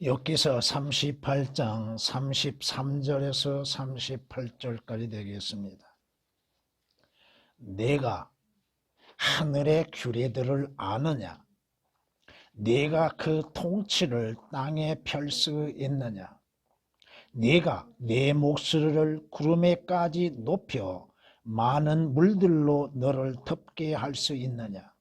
욥기서 38장 33절에서 38절까지 되겠습니다. 내가 하늘의 규례들을 아느냐? 네가 그 통치를 땅에 펼 수 있느냐? 네가 내 목소리를 구름에까지 높여 많은 물들로 너를 덮게 할 수 있느냐?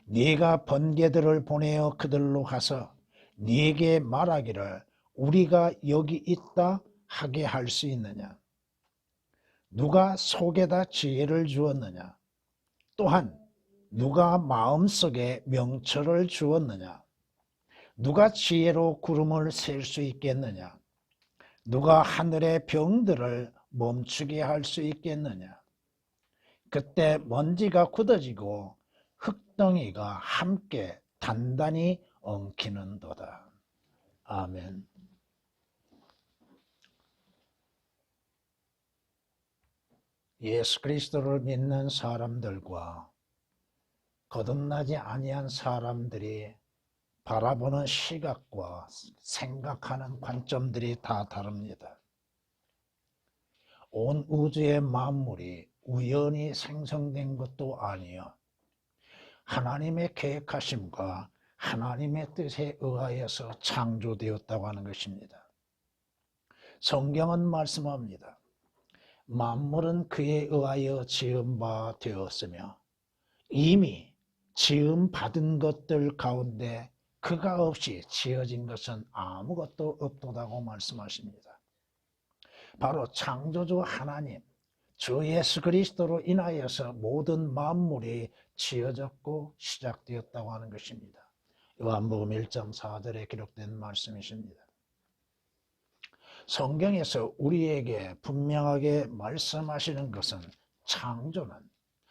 네가 번개들을 보내어 그들로 가서 네게 말하기를 우리가 여기 있다 하게 할 수 있느냐? 누가 속에다 지혜를 주었느냐? 또한 누가 마음속에 명철을 주었느냐? 누가 지혜로 구름을 셀 수 있겠느냐? 누가 하늘의 병들을 멈추게 할 수 있겠느냐? 그때 먼지가 굳어지고 흙덩이가 함께 단단히 엉키는도다. 아멘. 예수 그리스도를 믿는 사람들과 거듭나지 아니한 사람들이 바라보는 시각과 생각하는 관점들이 다 다릅니다. 온 우주의 만물이 우연히 생성된 것도 아니요, 하나님의 계획하심과 하나님의 뜻에 의하여서 창조되었다고 하는 것입니다. 성경은 말씀합니다. 만물은 그에 의하여 지은 바 되었으며 이미 지음 받은 것들 가운데 그가 없이 지어진 것은 아무것도 없도다고 말씀하십니다. 바로 창조주 하나님, 주 예수 그리스도로 인하여서 모든 만물이 지어졌고 시작되었다고 하는 것입니다. 요한복음 1장 4절에 기록된 말씀이십니다. 성경에서 우리에게 분명하게 말씀하시는 것은 창조는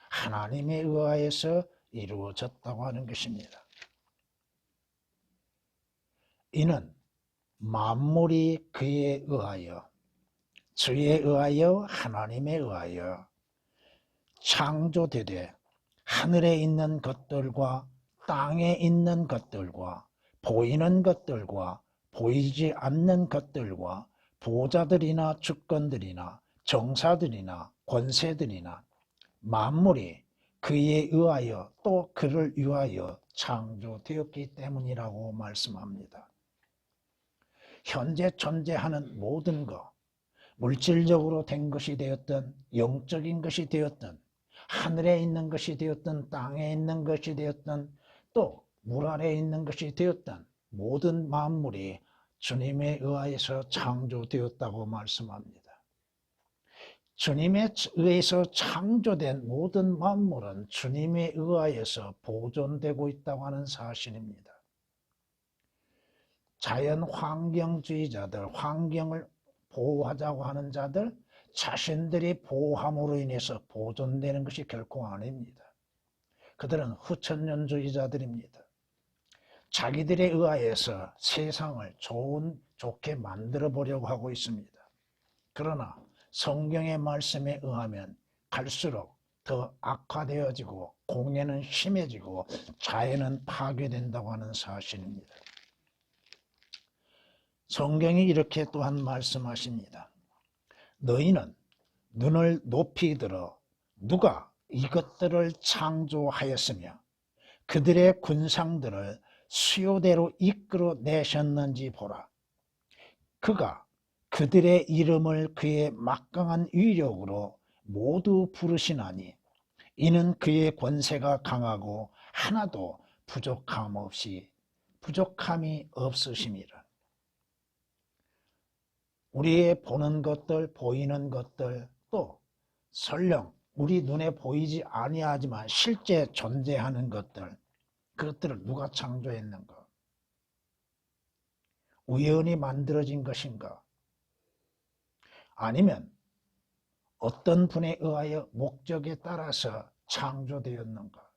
하나님에 의하여서 이루어졌다고 하는 것입니다. 이는 만물이 그에 의하여, 주에 의하여, 하나님에 의하여 창조되되 하늘에 있는 것들과 땅에 있는 것들과 보이는 것들과 보이지 않는 것들과 보좌들이나 주권들이나 정사들이나 권세들이나 만물이 그에 의하여 또 그를 위하여 창조되었기 때문이라고 말씀합니다. 현재 존재하는 모든 것, 물질적으로 된 것이 되었든 영적인 것이 되었든 하늘에 있는 것이 되었든 땅에 있는 것이 되었든 또 물 아래에 있는 것이 되었든 모든 만물이 주님에 의하여서 창조되었다고 말씀합니다. 주님에 의해서 창조된 모든 만물은 주님에 의하여서 보존되고 있다고 하는 사실입니다. 자연 환경주의자들, 환경을 보호하자고 하는 자들, 자신들이 보호함으로 인해서 보존되는 것이 결코 아닙니다. 그들은 후천년주의자들입니다. 자기들에 의하여서 세상을 좋게 만들어 보려고 하고 있습니다. 그러나 성경의 말씀에 의하면 갈수록 더 악화되어지고 공해는 심해지고 자연은 파괴된다고 하는 사실입니다. 성경이 이렇게 또한 말씀하십니다. 너희는 눈을 높이 들어 누가 이것들을 창조하였으며 그들의 군상들을 수요대로 이끌어내셨는지 보라. 그가 그들의 이름을 그의 막강한 위력으로 모두 부르시나니 이는 그의 권세가 강하고 하나도 부족함이 없으심이라. 우리의 보는 것들, 보이는 것들, 또 설령 우리 눈에 보이지 아니하지만 실제 존재하는 것들, 그것들을 누가 창조했는가? 우연히 만들어진 것인가? 아니면 어떤 분에 의하여 목적에 따라서 창조되었는가?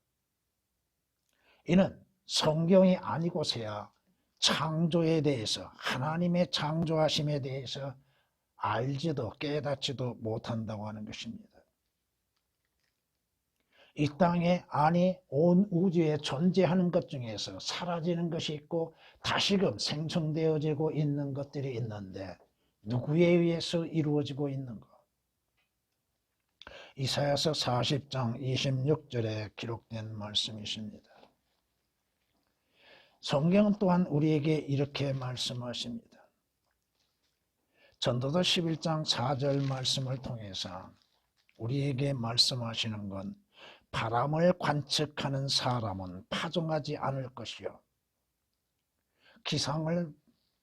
이는 성경이 아니고서야 창조에 대해서, 하나님의 창조하심에 대해서 알지도 깨닫지도 못한다고 하는 것입니다. 이 땅에 아니 온 우주에 존재하는 것 중에서 사라지는 것이 있고 다시금 생성되어지고 있는 것들이 있는데 누구에 의해서 이루어지고 있는가? 이사야서 40장 26절에 기록된 말씀이십니다. 성경은 또한 우리에게 이렇게 말씀하십니다. 전도서 11장 4절 말씀을 통해서 우리에게 말씀하시는 건 바람을 관측하는 사람은 파종하지 않을 것이요.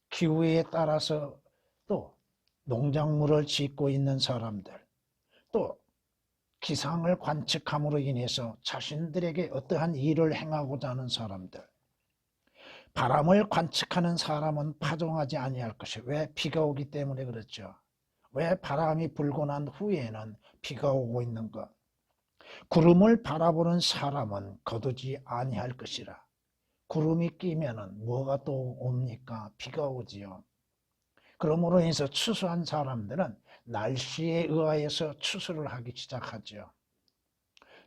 기후에 따라서 또 농작물을 짓고 있는 사람들, 또 기상을 관측함으로 인해서 자신들에게 어떠한 일을 행하고자 하는 사람들, 바람을 관측하는 사람은 파종하지 아니할 것이요. 왜? 비가 오기 때문에 그렇죠. 왜 바람이 불고 난 후에는 비가 오고 있는가? 구름을 바라보는 사람은 거두지 아니할 것이라. 구름이 끼면은 뭐가 또 옵니까? 비가 오지요. 그러므로 인해서 추수한 사람들은 날씨에 의하여서 추수를 하기 시작하죠.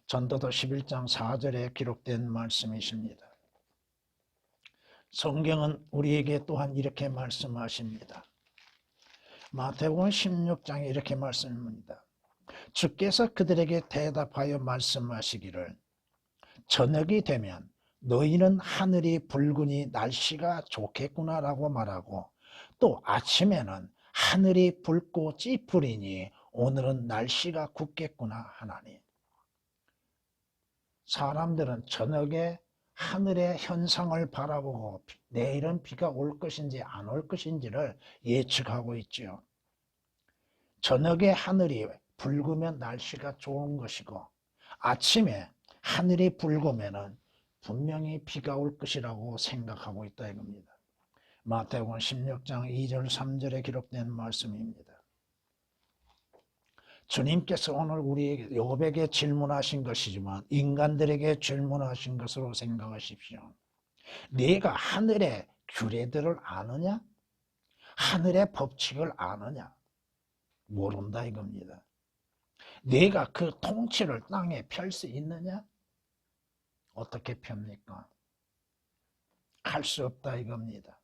전도서 11장 4절에 기록된 말씀이십니다. 성경은 우리에게 또한 이렇게 말씀하십니다. 마태복음 16장에 이렇게 말씀합니다. 주께서 그들에게 대답하여 말씀하시기를 저녁이 되면 너희는 하늘이 붉으니 날씨가 좋겠구나라고 말하고 또 아침에는 하늘이 붉고 찌푸리니 오늘은 날씨가 굽겠구나 하나니. 사람들은 저녁에 하늘의 현상을 바라보고 내일은 비가 올 것인지 안 올 것인지를 예측하고 있죠. 저녁에 하늘이 붉으면 날씨가 좋은 것이고 아침에 하늘이 붉으면 분명히 비가 올 것이라고 생각하고 있다 이겁니다. 마태복음 16장 2절 3절에 기록된 말씀입니다. 주님께서 오늘 우리에게 욥에게 질문하신 것이지만 인간들에게 질문하신 것으로 생각하십시오. 네가 하늘의 규례들을 아느냐? 하늘의 법칙을 아느냐? 모른다 이겁니다. 네가 그 통치를 땅에 펼 수 있느냐? 어떻게 펴니까? 할 수 없다 이겁니다.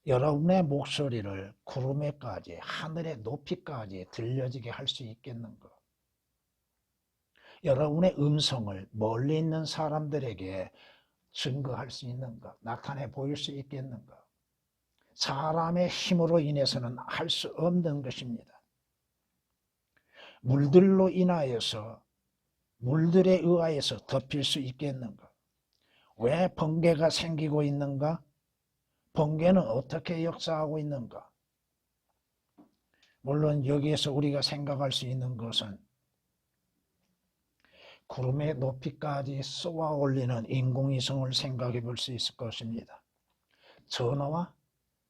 여러분의 목소리를 구름에까지 하늘의 높이까지 들려지게 할 수 있겠는가? 여러분의 음성을 멀리 있는 사람들에게 증거할 수 있는가? 나타내 보일 수 있겠는가? 사람의 힘으로 인해서는 할 수 없는 것입니다. 물들로 인하여서 물들에 의하여서 덮일 수 있겠는가? 왜 번개가 생기고 있는가? 번개는 어떻게 역사하고 있는가? 물론 여기에서 우리가 생각할 수 있는 것은 구름의 높이까지 쏘아 올리는 인공위성을 생각해 볼 수 있을 것입니다.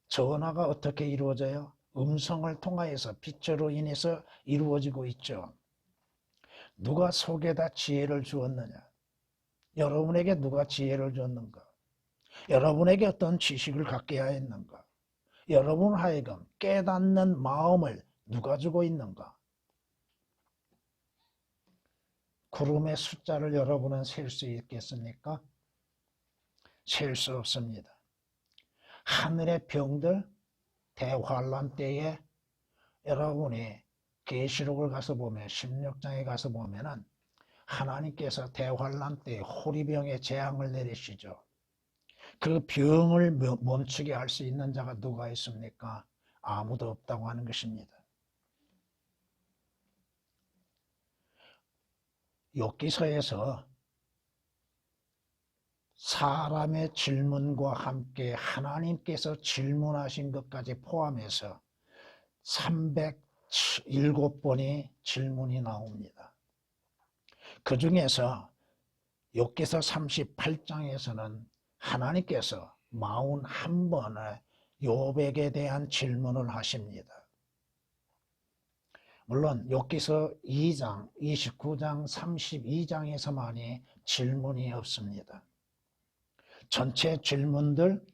전화가 어떻게 이루어져요? 음성을 통하여서 빛으로 인해서 이루어지고 있죠. 누가 속에다 지혜를 주었느냐? 여러분에게 누가 지혜를 줬는가? 여러분에게 어떤 지식을 갖게 하였는가? 여러분 하여금 깨닫는 마음을 누가 주고 있는가? 구름의 숫자를 여러분은 셀 수 있겠습니까? 셀 수 없습니다. 하늘의 병들, 대환란 때에 여러분이 계시록을 가서 보면 16장에 가서 보면은 하나님께서 대환란 때에 호리병의 재앙을 내리시죠. 그 병을 멈추게 할 수 있는 자가 누가 있습니까? 아무도 없다고 하는 것입니다. 욥기서에서 사람의 질문과 함께 하나님께서 질문하신 것까지 포함해서 307번의 질문이 나옵니다. 그 중에서 욥기서 38장에서는 하나님께서 41번의 욥에게 대한 질문을 하십니다. 물론 욥기서 2장, 29장, 32장에서만이 질문이 없습니다. 전체 질문들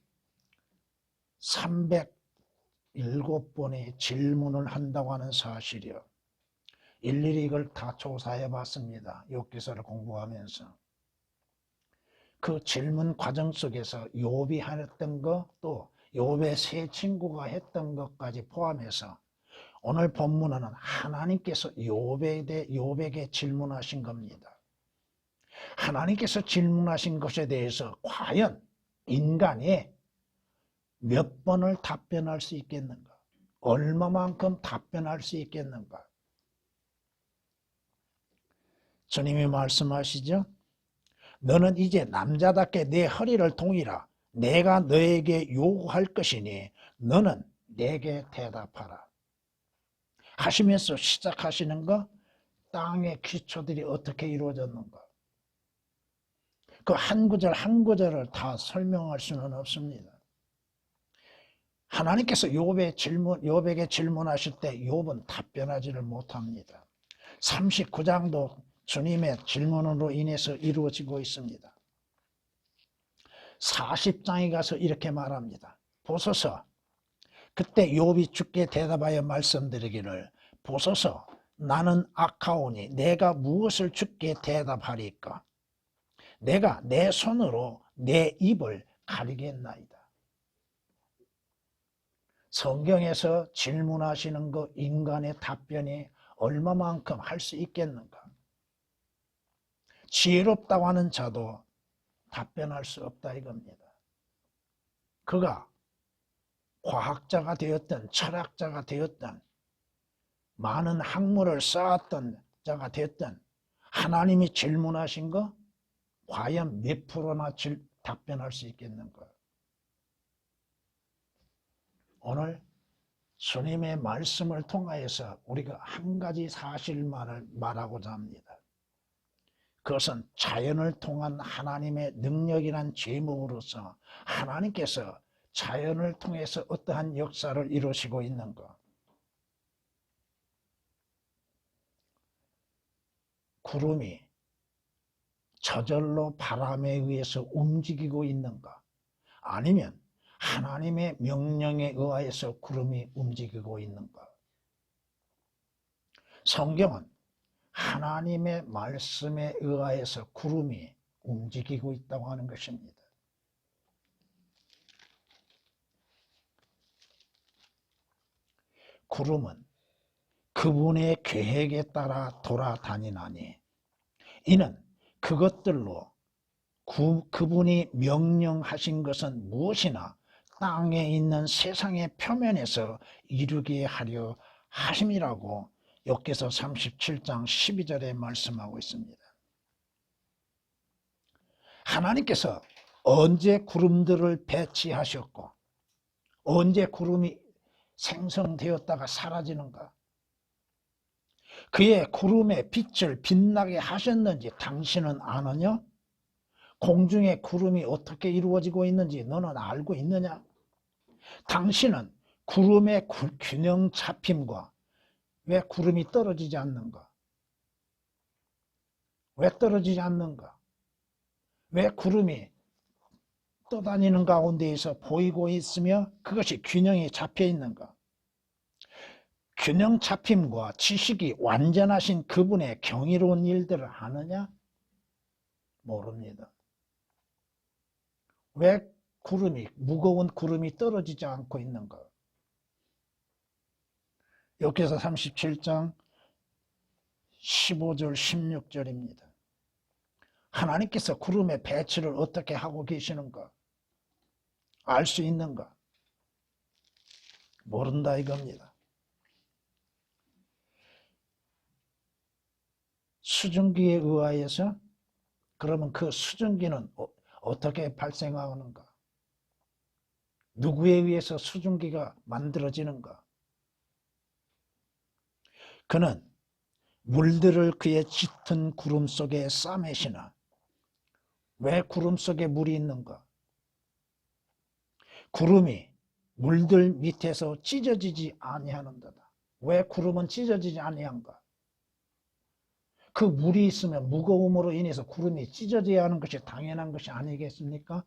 7번의 질문을 한다고 하는 사실이요. 일일이 이걸 다 조사해 봤습니다. 욥기서를 공부하면서. 그 질문 과정 속에서 욥이 했던 것, 또 욥의 세 친구가 했던 것까지 포함해서 오늘 본문은 하나님께서 욥에게 질문하신 겁니다. 하나님께서 질문하신 것에 대해서 과연 인간이 몇 번을 답변할 수 있겠는가? 얼마만큼 답변할 수 있겠는가? 주님이 말씀하시죠. 너는 이제 남자답게 내 허리를 동이라. 내가 너에게 요구할 것이니 너는 내게 대답하라. 하시면서 시작하시는 거, 땅의 기초들이 어떻게 이루어졌는가. 그 한 구절 한 구절을 다 설명할 수는 없습니다. 하나님께서 욥에게 질문하실 때 욥은 답변하지를 못합니다. 39장도 주님의 질문으로 인해서 이루어지고 있습니다. 40장에 가서 이렇게 말합니다. 보소서, 그때 욥이 주께 대답하여 말씀드리기를, 보소서, 나는 악하오니 내가 무엇을 주께 대답하리까? 내가 내 손으로 내 입을 가리겠나이다. 성경에서 질문하시는 것, 인간의 답변이 얼마만큼 할 수 있겠는가? 지혜롭다고 하는 자도 답변할 수 없다 이겁니다. 그가 과학자가 되었든 철학자가 되었든 많은 학문을 쌓았던 자가 됐든 하나님이 질문하신 거 과연 몇 프로나 답변할 수 있겠는가? 오늘 주님의 말씀을 통하여서 우리가 한 가지 사실만을 말하고자 합니다. 그것은 자연을 통한 하나님의 능력이란 제목으로서 하나님께서 자연을 통해서 어떠한 역사를 이루시고 있는 것. 구름이 저절로 바람에 의해서 움직이고 있는가? 아니면 하나님의 명령에 의하여서 구름이 움직이고 있는가? 성경은 하나님의 말씀에 의하여서 구름이 움직이고 있다고 하는 것입니다. 구름은 그분의 계획에 따라 돌아다니나니 이는 그것들로 그분이 명령하신 것은 무엇이나 땅에 있는 세상의 표면에서 이루게 하려 하심이라고 욥기서 37장 12절에 말씀하고 있습니다. 하나님께서 언제 구름들을 배치하셨고 언제 구름이 생성되었다가 사라지는가? 그의 구름의 빛을 빛나게 하셨는지 당신은 아느냐? 공중에 구름이 어떻게 이루어지고 있는지 너는 알고 있느냐? 당신은 구름의 균형 잡힘과 왜 구름이 떨어지지 않는가? 왜 떨어지지 않는가? 왜 구름이 떠다니는 가운데에서 보이고 있으며 그것이 균형이 잡혀 있는가? 균형 잡힘과 지식이 완전하신 그분의 경이로운 일들을 아느냐? 모릅니다. 왜 무거운 구름이 떨어지지 않고 있는가? 욥기서 37장 15절 16절입니다. 하나님께서 구름의 배치를 어떻게 하고 계시는가? 알 수 있는가? 모른다 이겁니다. 수증기에 의하여서 그러면 그 수증기는 어떻게 발생하는가? 누구에 의해서 수증기가 만들어지는가? 그는 물들을 그의 짙은 구름 속에 싸매시나 왜 구름 속에 물이 있는가? 구름이 물들 밑에서 찢어지지 아니하는도다. 왜 구름은 찢어지지 아니한가? 그 물이 있으면 무거움으로 인해서 구름이 찢어져야 하는 것이 당연한 것이 아니겠습니까?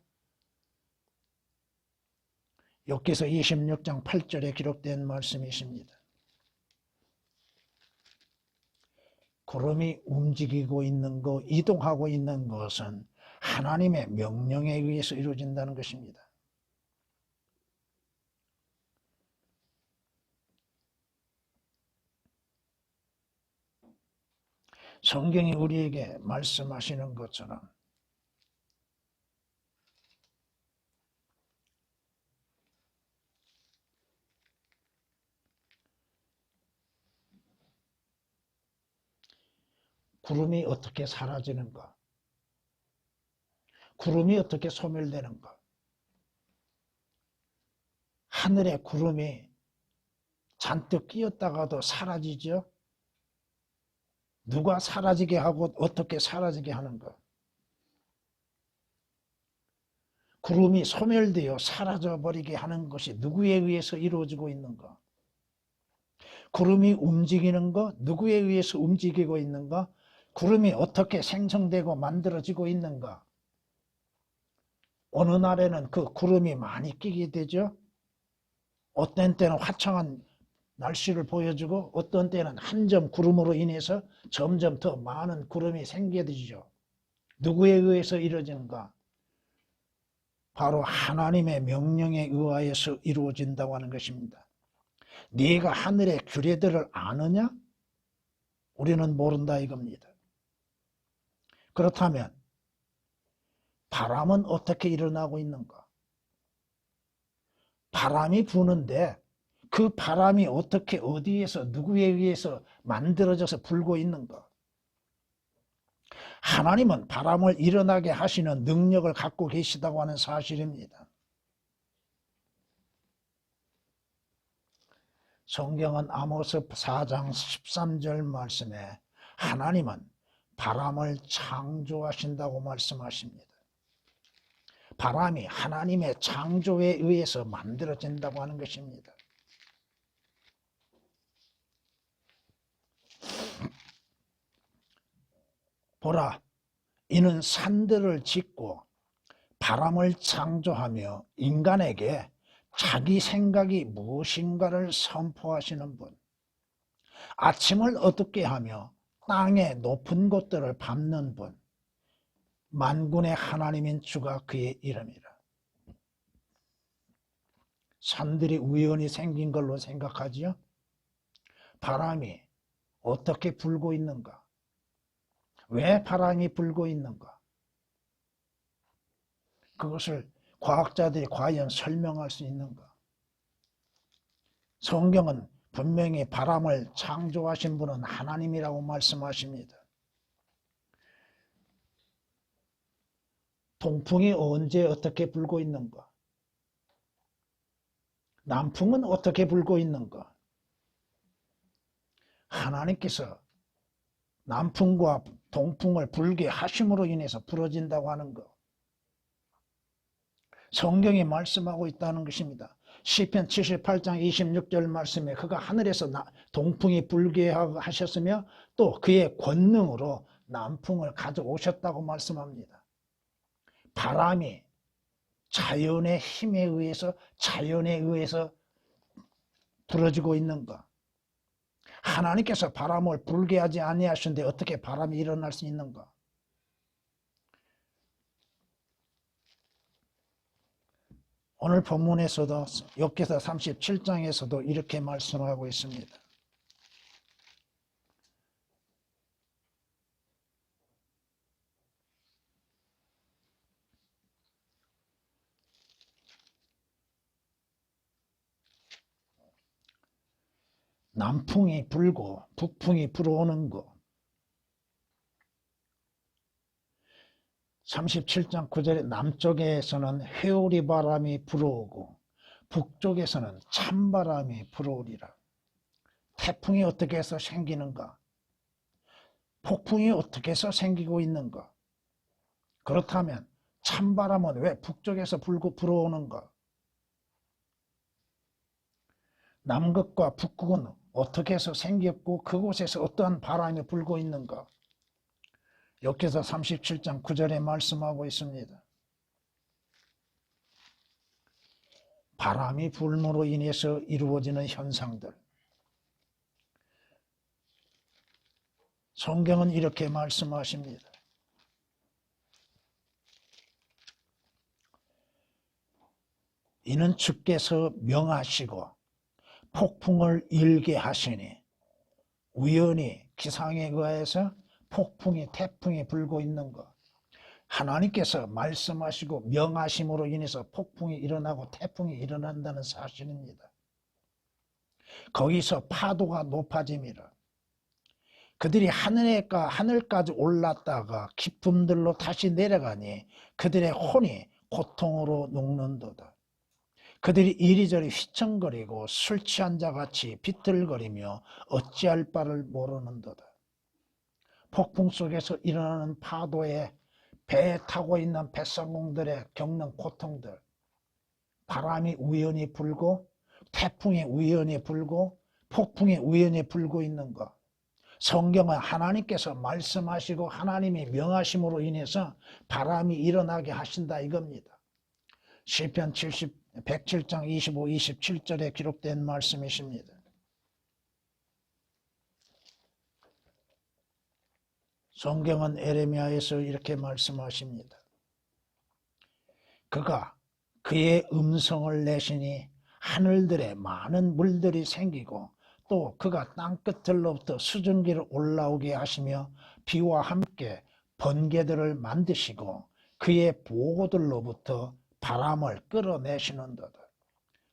욥기서 26장 8절에 기록된 말씀이십니다. 구름이 움직이고 있는 것, 이동하고 있는 것은 하나님의 명령에 의해서 이루어진다는 것입니다. 성경이 우리에게 말씀하시는 것처럼 구름이 어떻게 사라지는가? 구름이 어떻게 소멸되는가? 하늘에 구름이 잔뜩 끼었다가도 사라지죠? 누가 사라지게 하고 어떻게 사라지게 하는가? 구름이 소멸되어 사라져버리게 하는 것이 누구에 의해서 이루어지고 있는가? 구름이 움직이는 것, 누구에 의해서 움직이고 있는가? 구름이 어떻게 생성되고 만들어지고 있는가? 어느 날에는 그 구름이 많이 끼게 되죠. 어떤 때는 화창한 날씨를 보여주고 어떤 때는 한 점 구름으로 인해서 점점 더 많은 구름이 생기게 되죠. 누구에 의해서 이루어지는가? 바로 하나님의 명령에 의하여서 이루어진다고 하는 것입니다. 네가 하늘의 규례들을 아느냐? 우리는 모른다 이겁니다. 그렇다면 바람은 어떻게 일어나고 있는가? 바람이 부는데 그 바람이 어떻게 어디에서 누구에 의해서 만들어져서 불고 있는가? 하나님은 바람을 일어나게 하시는 능력을 갖고 계시다고 하는 사실입니다. 성경은 아모스 4장 13절 말씀에 하나님은 바람을 창조하신다고 말씀하십니다. 바람이 하나님의 창조에 의해서 만들어진다고 하는 것입니다. 보라, 이는 산들을 짓고 바람을 창조하며 인간에게 자기 생각이 무엇인가를 선포하시는 분, 아침을 어둡게 하며 땅의 높은 곳들을 밟는 분, 만군의 하나님인 주가 그의 이름이라. 산들이 우연히 생긴 걸로 생각하지요? 바람이 어떻게 불고 있는가? 왜 바람이 불고 있는가? 그것을 과학자들이 과연 설명할 수 있는가? 성경은 분명히 바람을 창조하신 분은 하나님이라고 말씀하십니다. 동풍이 언제 어떻게 불고 있는가? 남풍은 어떻게 불고 있는가? 하나님께서 남풍과 동풍을 불게 하심으로 인해서 불어진다고 하는 것. 성경이 말씀하고 있다는 것입니다. 시편 78장 26절 말씀에 그가 하늘에서 동풍이 불게 하셨으며 또 그의 권능으로 남풍을 가져오셨다고 말씀합니다. 바람이 자연의 힘에 의해서 불어지고 있는가? 하나님께서 바람을 불게 하지 아니하셨는데 어떻게 바람이 일어날 수 있는가? 오늘 본문에서도 욥기서 37장에서도 이렇게 말씀하고 있습니다. 남풍이 불고 북풍이 불어오는 것. 37장 9절에 남쪽에서는 회오리 바람이 불어오고 북쪽에서는 찬바람이 불어오리라. 태풍이 어떻게 해서 생기는가? 폭풍이 어떻게 해서 생기고 있는가? 그렇다면 찬바람은 왜 북쪽에서 불어오는가? 남극과 북극은 어떻게 해서 생겼고 그곳에서 어떠한 바람이 불고 있는가? 욥기서 37장 9절에 말씀하고 있습니다. 바람이 불므로 인해서 이루어지는 현상들. 성경은 이렇게 말씀하십니다. 이는 주께서 명하시고 폭풍을 일게 하시니, 우연히 기상에 의해서 폭풍이 태풍이 불고 있는 것, 하나님께서 말씀하시고 명하심으로 인해서 폭풍이 일어나고 태풍이 일어난다는 사실입니다. 거기서 파도가 높아집니다. 그들이 하늘까지 올랐다가 깊음들로 다시 내려가니 그들의 혼이 고통으로 녹는도다. 그들이 이리저리 휘청거리고 술 취한 자같이 비틀거리며 어찌할 바를 모르는도다. 폭풍 속에서 일어나는 파도에 배에 타고 있는 뱃사공들의 겪는 고통들, 바람이 우연히 불고 태풍이 우연히 불고 폭풍이 우연히 불고 있는 것, 성경은 하나님께서 말씀하시고 하나님이 명하심으로 인해서 바람이 일어나게 하신다 이겁니다. 시편 107장 25, 27절에 기록된 말씀이십니다. 성경은 에레미야에서 이렇게 말씀하십니다. 그가 그의 음성을 내시니 하늘들에 많은 물들이 생기고, 또 그가 땅끝들로부터 수증기를 올라오게 하시며 비와 함께 번개들을 만드시고 그의 보고들로부터 바람을 끌어내시는도다.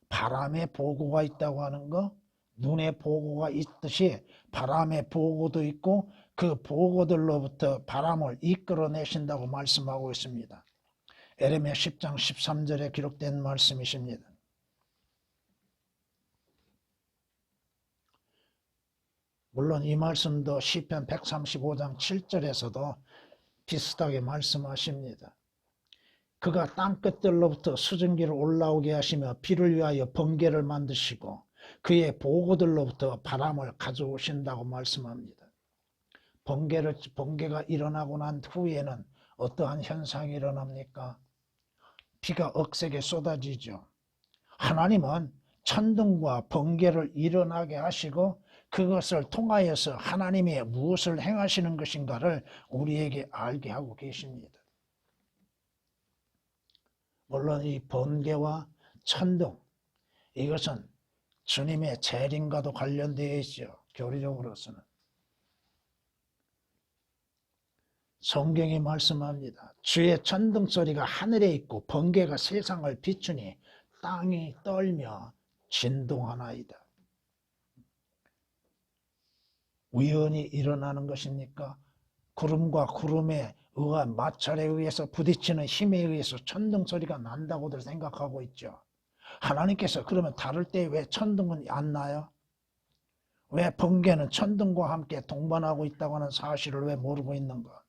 바람의 보고가 있다고 하는 거, 눈의 보고가 있듯이 바람의 보고도 있고 그 보고들로부터 바람을 이끌어내신다고 말씀하고 있습니다. 에레미야 10장 13절에 기록된 말씀이십니다. 물론 이 말씀도 시편 135장 7절에서도 비슷하게 말씀하십니다. 그가 땅끝들로부터 수증기를 올라오게 하시며 비를 위하여 번개를 만드시고 그의 보고들로부터 바람을 가져오신다고 말씀합니다. 번개가 일어나고 난 후에는 어떠한 현상이 일어납니까? 비가 억세게 쏟아지죠. 하나님은 천둥과 번개를 일어나게 하시고 그것을 통하여서 하나님이 무엇을 행하시는 것인가를 우리에게 알게 하고 계십니다. 물론 이 번개와 천둥, 이것은 주님의 재림과도 관련되어 있죠. 교리적으로서는. 성경이 말씀합니다. 주의 천둥 소리가 하늘에 있고 번개가 세상을 비추니 땅이 떨며 진동하나이다. 우연히 일어나는 것입니까? 구름과 구름에 의한 마찰에 의해서 부딪히는 힘에 의해서 천둥 소리가 난다고들 생각하고 있죠. 하나님께서 그러면 다를 때 왜 천둥은 안 나요? 왜 번개는 천둥과 함께 동반하고 있다고 하는 사실을 왜 모르고 있는가?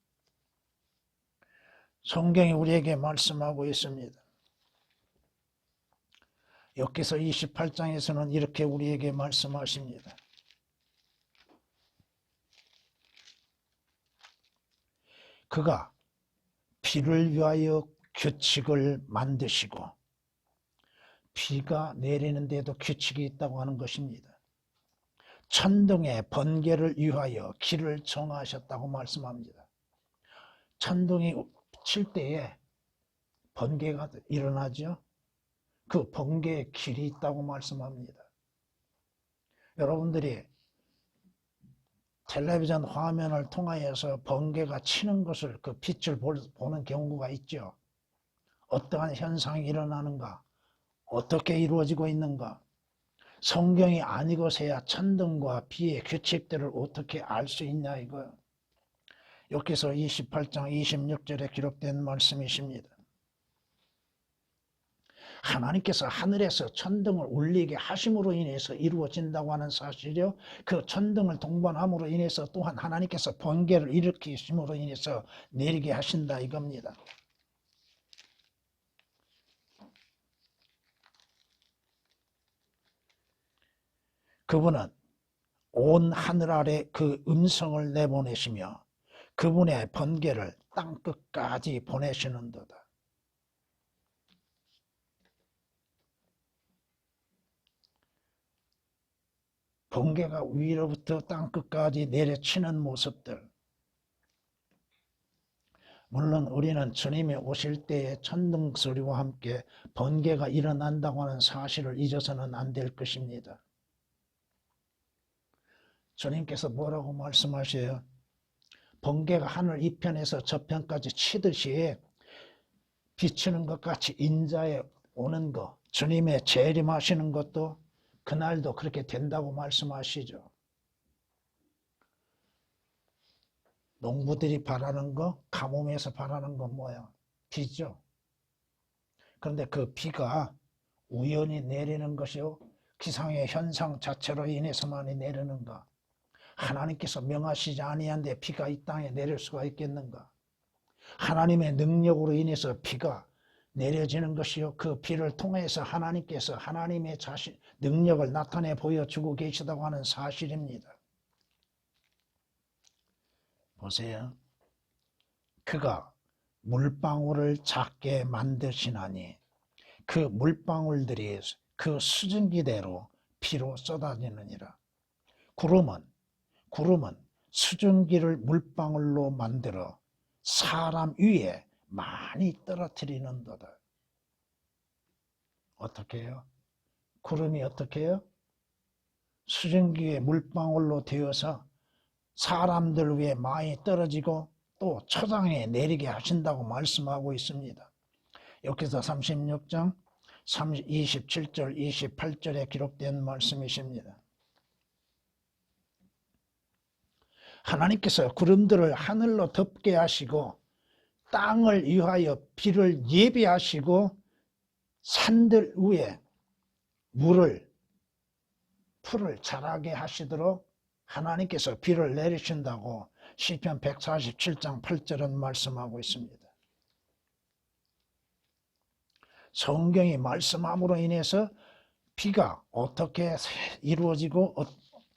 성경이 우리에게 말씀하고 있습니다. 욥기서 28장에서는 이렇게 우리에게 말씀하십니다. 그가 비를 위하여 규칙을 만드시고, 비가 내리는데도 규칙이 있다고 하는 것입니다. 천둥의 번개를 위하여 길을 정하셨다고 말씀합니다. 천둥이 칠 때에 번개가 일어나죠. 그 번개의 길이 있다고 말씀합니다. 여러분들이 텔레비전 화면을 통하여서 번개가 치는 것을, 그 빛을 보는 경우가 있죠. 어떠한 현상이 일어나는가, 어떻게 이루어지고 있는가. 성경이 아니고서야 천둥과 비의 규칙들을 어떻게 알 수 있냐 이거예요. 여기서 28장 26절에 기록된 말씀이십니다. 하나님께서 하늘에서 천둥을 울리게 하심으로 인해서 이루어진다고 하는 사실이요, 그 천둥을 동반함으로 인해서 또한 하나님께서 번개를 일으키심으로 인해서 내리게 하신다 이겁니다. 그분은 온 하늘 아래 그 음성을 내보내시며 그분의 번개를 땅끝까지 보내시는도다. 번개가 위로부터 땅끝까지 내려치는 모습들. 물론 우리는 주님이 오실 때의 천둥 소리와 함께 번개가 일어난다고 하는 사실을 잊어서는 안 될 것입니다. 주님께서 뭐라고 말씀하셔요? 번개가 하늘 이편에서 저편까지 치듯이 비추는 것 같이 인자에 오는 것, 주님의 재림하시는 것도 그날도 그렇게 된다고 말씀하시죠. 농부들이 바라는 거, 가뭄에서 바라는 건 뭐야? 비죠. 그런데 그 비가 우연히 내리는 것이요, 기상의 현상 자체로 인해서만이 내리는가? 하나님께서 명하시지 아니한데 비가 이 땅에 내릴 수가 있겠는가? 하나님의 능력으로 인해서 비가 내려지는 것이요, 그 비를 통해서 하나님께서 하나님의 자신 능력을 나타내 보여주고 계시다고 하는 사실입니다. 보세요. 그가 물방울을 작게 만드시나니 그 물방울들이 그 수증기대로 비로 쏟아지느니라. 구름은 수증기를 물방울로 만들어 사람 위에 많이 떨어뜨리는도다. 어떻게 해요? 구름이 어떻게 해요? 수증기의 물방울로 되어서 사람들 위에 많이 떨어지고 또 초장에 내리게 하신다고 말씀하고 있습니다. 여기서 36장 27절 28절에 기록된 말씀이십니다. 하나님께서 구름들을 하늘로 덮게 하시고 땅을 위하여 비를 예비하시고 산들 위에 풀을 자라게 하시도록 하나님께서 비를 내리신다고 시편 147장 8절은 말씀하고 있습니다. 성경이 말씀함으로 인해서 비가 어떻게 이루어지고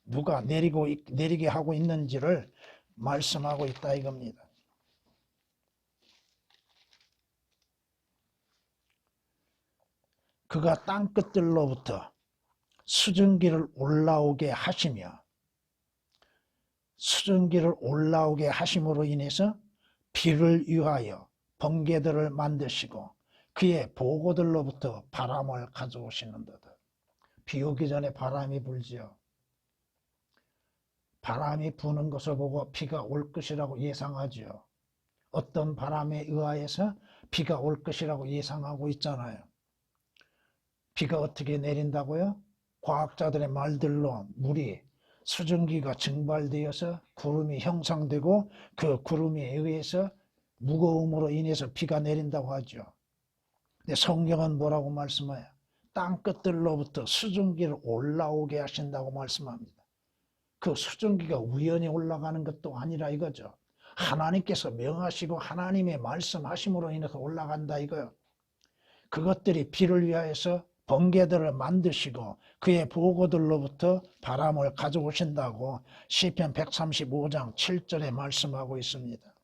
누가 내리게 하고 있는지를 말씀하고 있다 이겁니다. 그가 땅끝들로부터 수증기를 올라오게 하시며 수증기를 올라오게 하심으로 인해서 비를 위하여 번개들을 만드시고 그의 보고들로부터 바람을 가져오시는도다. 비 오기 전에 바람이 불지요. 바람이 부는 것을 보고 비가 올 것이라고 예상하지요. 어떤 바람에 의하여서 비가 올 것이라고 예상하고 있잖아요. 비가 어떻게 내린다고요? 과학자들의 말들로 물이 수증기가 증발되어서 구름이 형성되고 그 구름에 의해서 무거움으로 인해서 비가 내린다고 하죠. 근데 성경은 뭐라고 말씀해요? 땅끝들로부터 수증기를 올라오게 하신다고 말씀합니다. 그 수증기가 우연히 올라가는 것도 아니라 이거죠. 하나님께서 명하시고 하나님의 말씀하심으로 인해서 올라간다 이거요. 그것들이 비를 위하여서 번개들을 만드시고 그의 보고들로부터 바람을 가져오신다고 시편 135장 7절에 말씀하고 있습니다.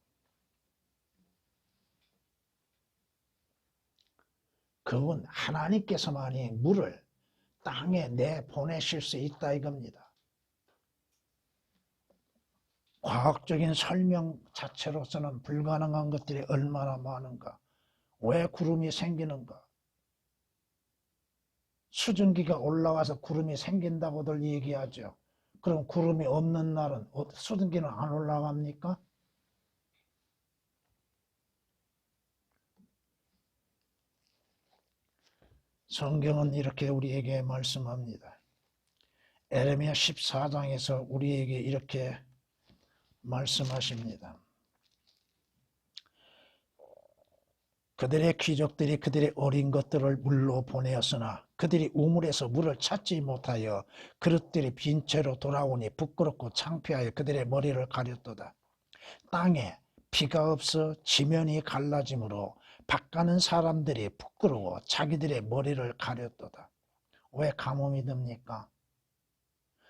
그건 하나님께서만이 물을 땅에 내보내실 수 있다 이겁니다. 과학적인 설명 자체로서는 불가능한 것들이 얼마나 많은가. 왜 구름이 생기는가. 수증기가 올라와서 구름이 생긴다고들 얘기하죠. 그럼 구름이 없는 날은 수증기는 안 올라갑니까? 성경은 이렇게 우리에게 말씀합니다. 에레미야 14장에서 우리에게 이렇게 말씀하십니다. 그들의 귀족들이 그들의 어린 것들을 물로 보내었으나 그들이 우물에서 물을 찾지 못하여 그릇들이 빈 채로 돌아오니 부끄럽고 창피하여 그들의 머리를 가렸도다. 땅에 비가 없어 지면이 갈라짐으로 바가는 사람들이 부끄러워 자기들의 머리를 가렸도다. 왜 가뭄이 듭니까?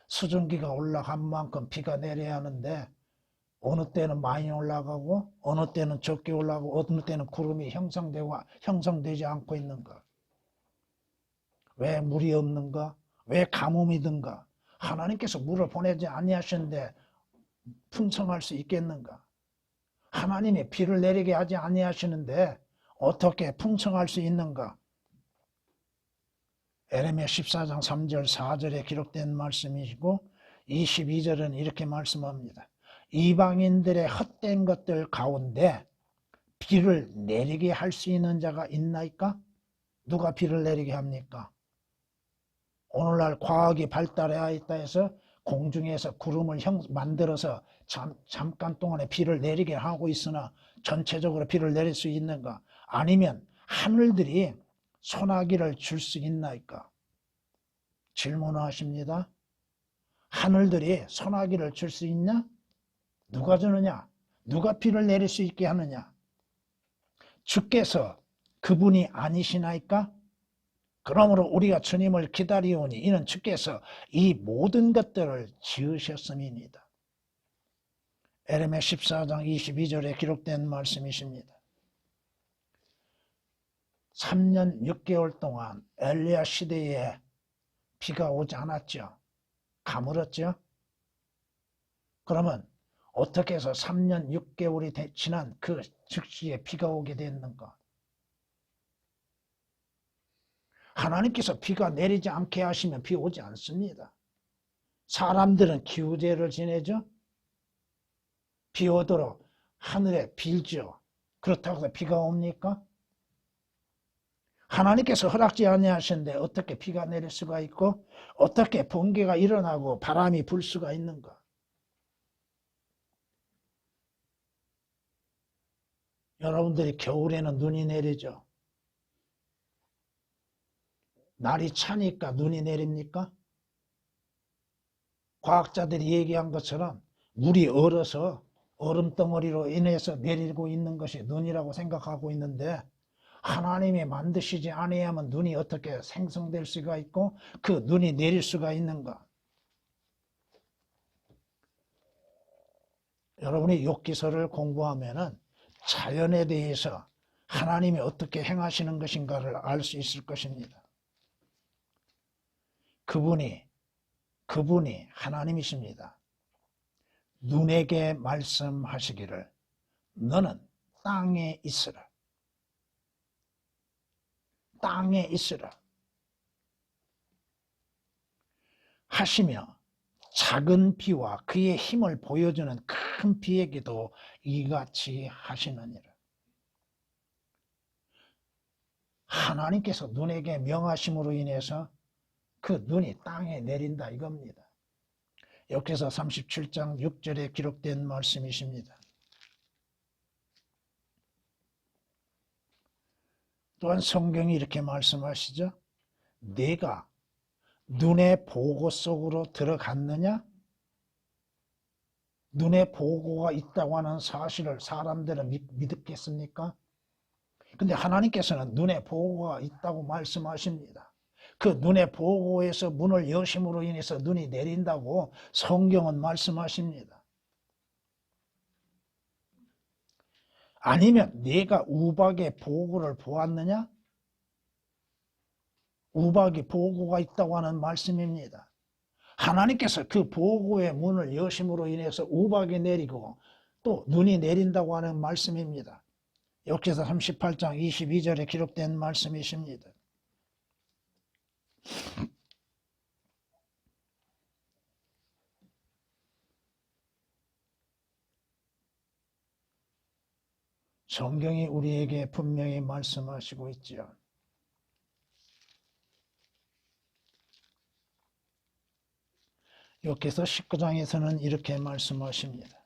수증기가 올라간 만큼 비가 내려야 하는데 어느 때는 많이 올라가고 어느 때는 적게 올라가고 어느 때는 구름이 형성되지 않고 있는가? 왜 물이 없는가? 왜 가뭄이 든가? 하나님께서 물을 보내지 아니하셨는데 풍성할 수 있겠는가? 하나님이 비를 내리게 하지 아니하시는데 어떻게 풍성할 수 있는가? 에레미야 14장 3절 4절에 기록된 말씀이시고 22절은 이렇게 말씀합니다. 이방인들의 헛된 것들 가운데 비를 내리게 할 수 있는 자가 있나이까? 누가 비를 내리게 합니까? 오늘날 과학이 발달해야 있다 해서 공중에서 구름을 만들어서 잠깐 동안에 비를 내리게 하고 있으나 전체적으로 비를 내릴 수 있는가? 아니면 하늘들이 소나기를 줄 수 있나이까? 질문하십니다. 하늘들이 소나기를 줄 수 있냐? 누가 주느냐? 누가 비를 내릴 수 있게 하느냐? 주께서 그분이 아니시나이까? 그러므로 우리가 주님을 기다리오니 이는 주께서 이 모든 것들을 지으셨음이니이다. 에레미야 14장 22절에 기록된 말씀이십니다. 3년 6개월 동안 엘리야 시대에 비가 오지 않았죠. 가물었죠. 그러면 어떻게 해서 3년 6개월이 지난 그 즉시에 비가 오게 됐는가? 하나님께서 비가 내리지 않게 하시면 비 오지 않습니다. 사람들은 기후제를 지내죠. 비 오도록 하늘에 빌죠. 그렇다고 해서 비가 옵니까? 하나님께서 허락지 아니하셨는데 어떻게 비가 내릴 수가 있고 어떻게 번개가 일어나고 바람이 불 수가 있는가? 여러분들이 겨울에는 눈이 내리죠. 날이 차니까 눈이 내립니까? 과학자들이 얘기한 것처럼 물이 얼어서 얼음덩어리로 인해서 내리고 있는 것이 눈이라고 생각하고 있는데 하나님이 만드시지 아니하면 눈이 어떻게 생성될 수가 있고 그 눈이 내릴 수가 있는가? 여러분이 욥기서를 공부하면은 자연에 대해서 하나님이 어떻게 행하시는 것인가를 알 수 있을 것입니다. 그분이 하나님이십니다. 눈에게 말씀하시기를 너는 땅에 있으라. 땅에 있으라. 하시며 작은 비와 그의 힘을 보여주는 큰 비에게도 이같이 하시느니라. 하나님께서 눈에게 명하심으로 인해서 그 눈이 땅에 내린다 이겁니다. 역대서 37장 6절에 기록된 말씀이십니다. 또한 성경이 이렇게 말씀하시죠. 내가 눈의 보고 속으로 들어갔느냐? 눈의 보고가 있다고 하는 사실을 사람들은 믿겠습니까? 근데 하나님께서는 눈의 보고가 있다고 말씀하십니다. 그 눈의 보고에서 문을 여심으로 인해서 눈이 내린다고 성경은 말씀하십니다. 아니면 네가 우박의 보고를 보았느냐? 우박이 보고가 있다고 하는 말씀입니다. 하나님께서 그 보고의 문을 여심으로 인해서 우박이 내리고 또 눈이 내린다고 하는 말씀입니다. 역대서 38장 22절에 기록된 말씀이십니다. 성경이 우리에게 분명히 말씀하시고 있지요. 역대서 19장에서는 이렇게 말씀하십니다.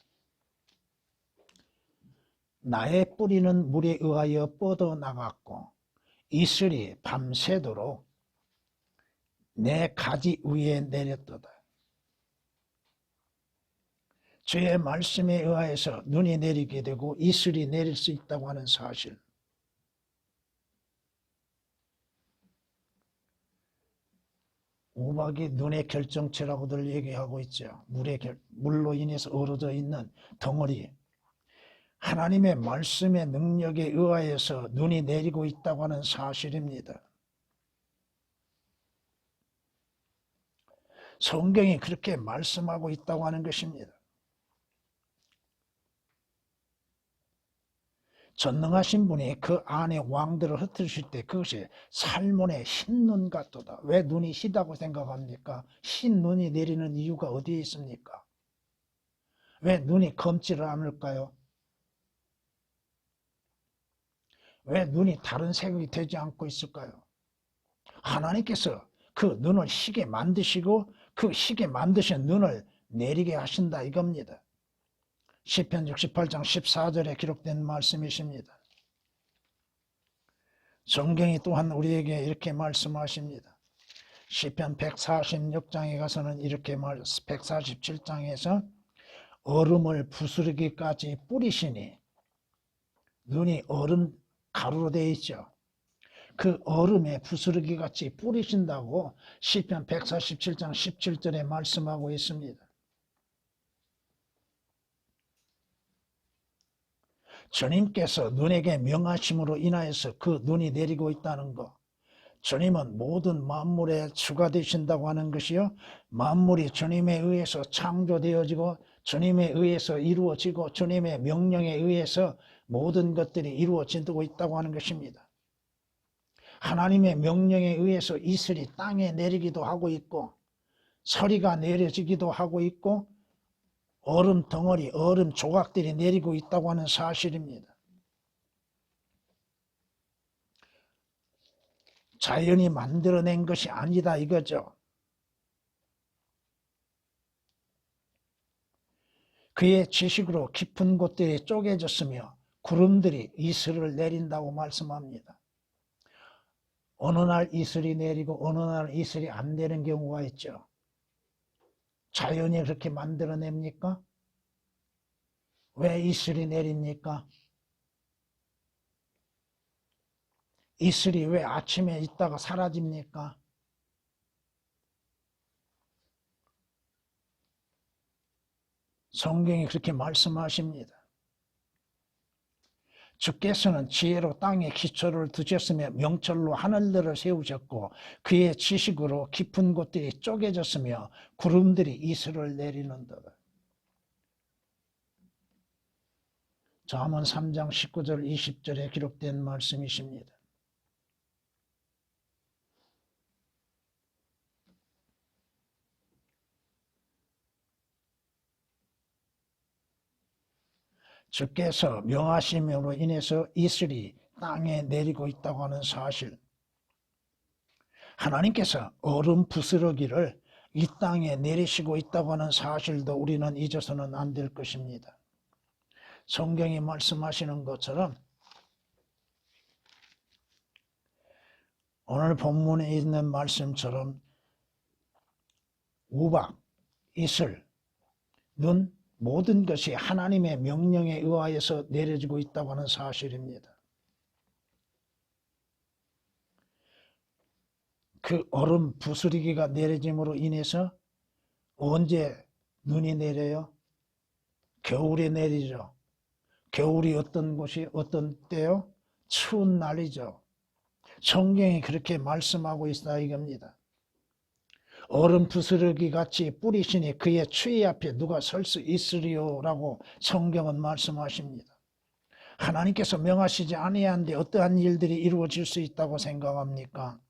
나의 뿌리는 물에 의하여 뻗어나갔고 이슬이 밤새도록 내 가지 위에 내렸도다. 주의 말씀에 의하여서 눈이 내리게 되고 이슬이 내릴 수 있다고 하는 사실. 우박이 눈의 결정체라고들 얘기하고 있죠. 물로 인해서 얼어져 있는 덩어리. 하나님의 말씀의 능력에 의하여서 눈이 내리고 있다고 하는 사실입니다. 성경이 그렇게 말씀하고 있다고 하는 것입니다. 전능하신 분이 그 안에 왕들을 흩으실 때 그것이 살몬의 흰 눈 같도다. 왜 눈이 희다고 생각합니까? 흰 눈이 내리는 이유가 어디에 있습니까? 왜 눈이 검지를 않을까요? 왜 눈이 다른 색이 되지 않고 있을까요? 하나님께서 그 눈을 희게 만드시고 그 희게 만드신 눈을 내리게 하신다 이겁니다. 시편 68장 14절에 기록된 말씀이십니다. 성경이 또한 우리에게 이렇게 말씀하십니다. 시편 146장에 가서는 이렇게 147장에서 얼음을 부스러기까지 뿌리시니, 눈이 얼음 가루로 되어 있죠. 그 얼음에 부스러기 같이 뿌리신다고 시편 147장 17절에 말씀하고 있습니다. 주님께서 눈에게 명하심으로 인하여서 그 눈이 내리고 있다는 것, 주님은 모든 만물의 주가 되신다고 하는 것이요, 만물이 주님에 의해서 창조되어지고 주님에 의해서 이루어지고 주님의 명령에 의해서 모든 것들이 이루어지고 있다고 하는 것입니다. 하나님의 명령에 의해서 이슬이 땅에 내리기도 하고 있고 서리가 내려지기도 하고 있고 얼음 덩어리, 얼음 조각들이 내리고 있다고 하는 사실입니다. 자연이 만들어낸 것이 아니다 이거죠. 그의 지식으로 깊은 곳들이 쪼개졌으며 구름들이 이슬을 내린다고 말씀합니다. 어느 날 이슬이 내리고 어느 날 이슬이 안 내리는 경우가 있죠. 자연이 그렇게 만들어냅니까? 왜 이슬이 내립니까? 이슬이 왜 아침에 있다가 사라집니까? 성경이 그렇게 말씀하십니다. 주께서는 지혜로 땅에 기초를 두셨으며 명철로 하늘들을 세우셨고 그의 지식으로 깊은 곳들이 쪼개졌으며 구름들이 이슬을 내리는도다. 잠언 3장 19절 20절에 기록된 말씀이십니다. 주께서 명하심으로 인해서 이슬이 땅에 내리고 있다고 하는 사실, 하나님께서 얼음 부스러기를 이 땅에 내리시고 있다고 하는 사실도 우리는 잊어서는 안 될 것입니다. 성경이 말씀하시는 것처럼 오늘 본문에 있는 말씀처럼 우박, 이슬, 눈, 모든 것이 하나님의 명령에 의하여서 내려지고 있다고 하는 사실입니다. 그 얼음 부스러기가 내려짐으로 인해서 언제 눈이 내려요? 겨울에 내리죠. 겨울이 어떤 곳이 어떤 때요? 추운 날이죠. 성경이 그렇게 말씀하고 있다 이겁니다. 얼음 부스러기 같이 뿌리시니 그의 추위 앞에 누가 설 수 있으리요 라고 성경은 말씀하십니다. 하나님께서 명하시지 아니한데 어떠한 일들이 이루어질 수 있다고 생각합니까?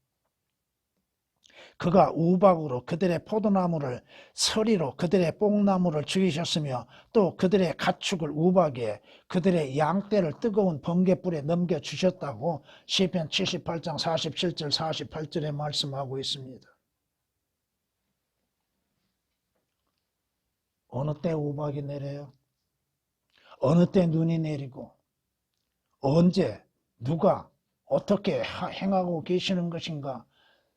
그가 우박으로 그들의 포도나무를, 서리로 그들의 뽕나무를 죽이셨으며 또 그들의 가축을 우박에, 그들의 양떼를 뜨거운 번갯불에 넘겨주셨다고 시편 78장 47절 48절에 말씀하고 있습니다. 어느 때 우박이 내려요? 어느 때 눈이 내리고 언제 누가 어떻게 행하고 계시는 것인가?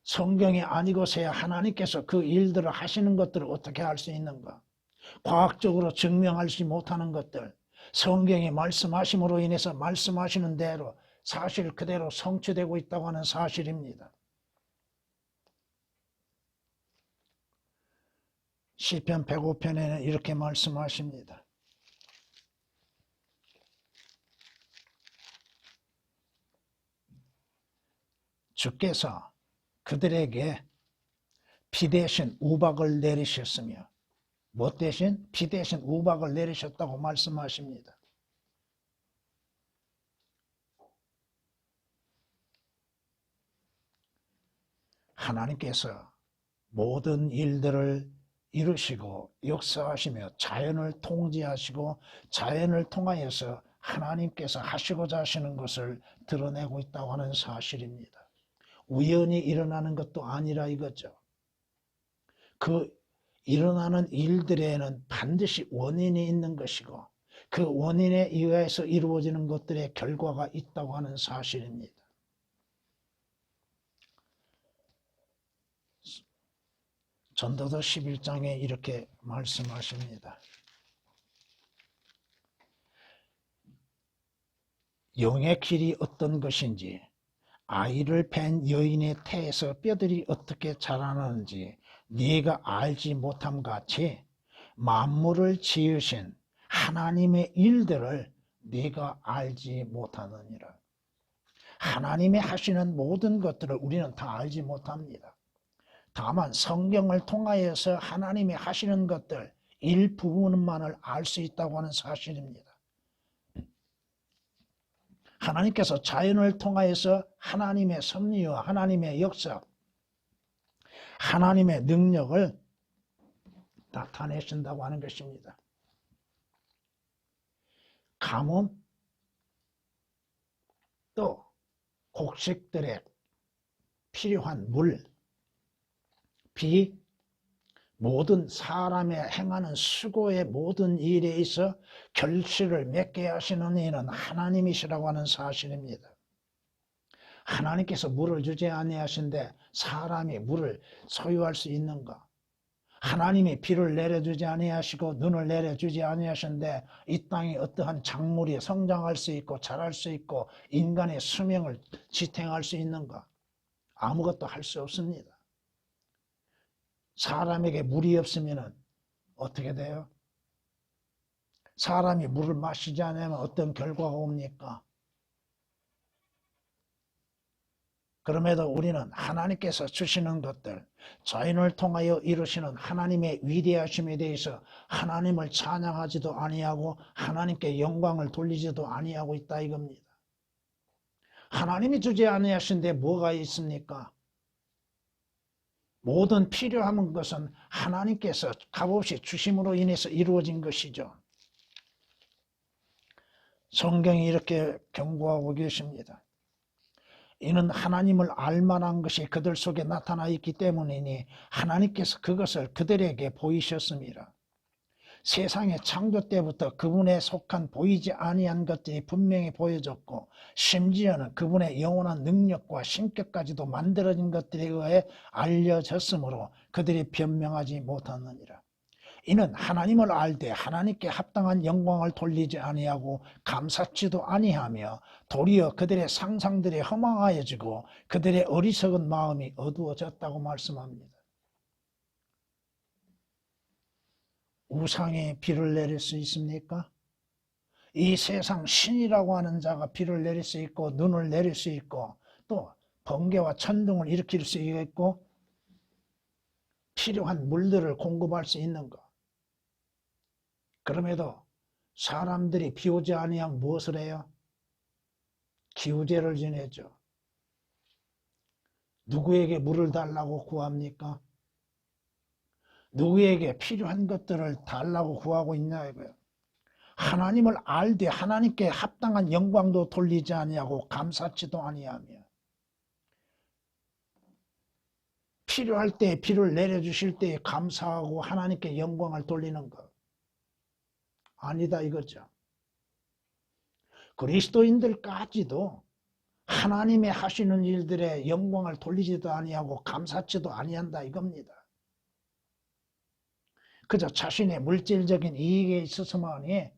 성경이 아니고서야 하나님께서 그 일들을 하시는 것들을 어떻게 할 수 있는가? 과학적으로 증명하지 못하는 것들, 성경이 말씀하심으로 인해서 말씀하시는 대로 사실 그대로 성취되고 있다고 하는 사실입니다. 시편 105편에는 이렇게 말씀하십니다. 주께서 그들에게 비 대신 우박을 내리셨으며 뭐 대신? 비 대신 우박을 내리셨다고 말씀하십니다. 하나님께서 모든 일들을 이루시고 역사하시며 자연을 통제하시고 자연을 통하여서 하나님께서 하시고자 하시는 것을 드러내고 있다고 하는 사실입니다. 우연히 일어나는 것도 아니라 이거죠. 그 일어나는 일들에는 반드시 원인이 있는 것이고 그 원인에 의해서 이루어지는 것들의 결과가 있다고 하는 사실입니다. 전도서 11장에 이렇게 말씀하십니다. 영의 길이 어떤 것인지 아이를 뵌 여인의 태에서 뼈들이 어떻게 자라나는지 네가 알지 못함 같이 만물을 지으신 하나님의 일들을 네가 알지 못하느니라. 하나님이 하시는 모든 것들을 우리는 다 알지 못합니다. 다만 성경을 통하여서 하나님이 하시는 것들 일부분만을 알 수 있다고 하는 사실입니다. 하나님께서 자연을 통하여서 하나님의 섭리와 하나님의 역사, 하나님의 능력을 나타내신다고 하는 것입니다. 가뭄, 또 곡식들에 필요한 물, 비, 모든 사람의 행하는 수고의 모든 일에 있어 결실을 맺게 하시는 이는 하나님이시라고 하는 사실입니다. 하나님께서 물을 주지 아니하신데 사람이 물을 소유할 수 있는가? 하나님이 비를 내려주지 아니하시고 눈을 내려주지 아니하신데 이 땅에 어떠한 작물이 성장할 수 있고 자랄 수 있고 인간의 수명을 지탱할 수 있는가? 아무것도 할 수 없습니다. 사람에게 물이 없으면 어떻게 돼요? 사람이 물을 마시지 않으면 어떤 결과가 옵니까? 그럼에도 우리는 하나님께서 주시는 것들, 자연을 통하여 이루시는 하나님의 위대하심에 대해서 하나님을 찬양하지도 아니하고 하나님께 영광을 돌리지도 아니하고 있다 이겁니다. 하나님이 주지 아니하신데 뭐가 있습니까? 모든 필요한 것은 하나님께서 값없이 주심으로 인해서 이루어진 것이죠. 성경이 이렇게 경고하고 계십니다. 이는 하나님을 알만한 것이 그들 속에 나타나 있기 때문이니 하나님께서 그것을 그들에게 보이셨습니다. 세상의 창조 때부터 그분에 속한 보이지 아니한 것들이 분명히 보여졌고 심지어는 그분의 영원한 능력과 신격까지도 만들어진 것들에 의해 알려졌으므로 그들이 변명하지 못하느니라. 이는 하나님을 알되 하나님께 합당한 영광을 돌리지 아니하고 감사치도 아니하며 도리어 그들의 상상들이 허망하여지고 그들의 어리석은 마음이 어두워졌다고 말씀합니다. 우상이 비를 내릴 수 있습니까? 이 세상 신이라고 하는 자가 비를 내릴 수 있고 눈을 내릴 수 있고 또 번개와 천둥을 일으킬 수 있고 필요한 물들을 공급할 수 있는 것. 그럼에도 사람들이 비 오지 아니하면 무엇을 해요? 기우제를 지내죠. 누구에게 물을 달라고 구합니까? 누구에게 필요한 것들을 달라고 구하고 있냐 이거예요. 하나님을 알되 하나님께 합당한 영광도 돌리지 아니하고 감사치도 아니하며 필요할 때 비를 내려주실 때 감사하고 하나님께 영광을 돌리는 것 아니다 이거죠. 그리스도인들까지도 하나님의 하시는 일들에 영광을 돌리지도 아니하고 감사치도 아니한다 이겁니다. 그저 자신의 물질적인 이익에 있어서만이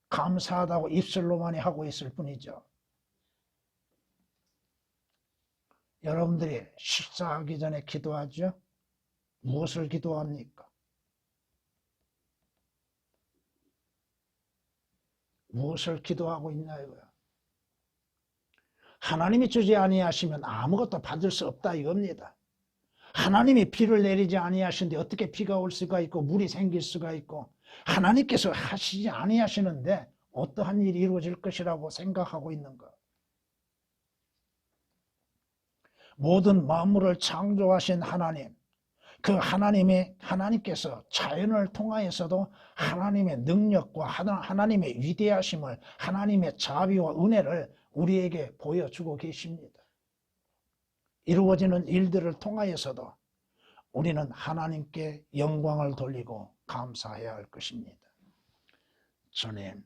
감사하다고 입술로만이 하고 있을 뿐이죠. 여러분들이 식사하기 전에 기도하죠? 무엇을 기도합니까? 무엇을 기도하고 있나 이거야. 하나님이 주지 아니하시면 아무것도 받을 수 없다 이겁니다. 하나님이 비를 내리지 아니하시는데 어떻게 비가 올 수가 있고 물이 생길 수가 있고 하나님께서 하시지 아니하시는데 어떠한 일이 이루어질 것이라고 생각하고 있는 것. 모든 만물을 창조하신 하나님, 그 하나님께서 자연을 통하여서도 하나님의 능력과 하나님의 위대하심을, 하나님의 자비와 은혜를 우리에게 보여주고 계십니다. 이루어지는 일들을 통하여서도 우리는 하나님께 영광을 돌리고 감사해야 할 것입니다. 주님,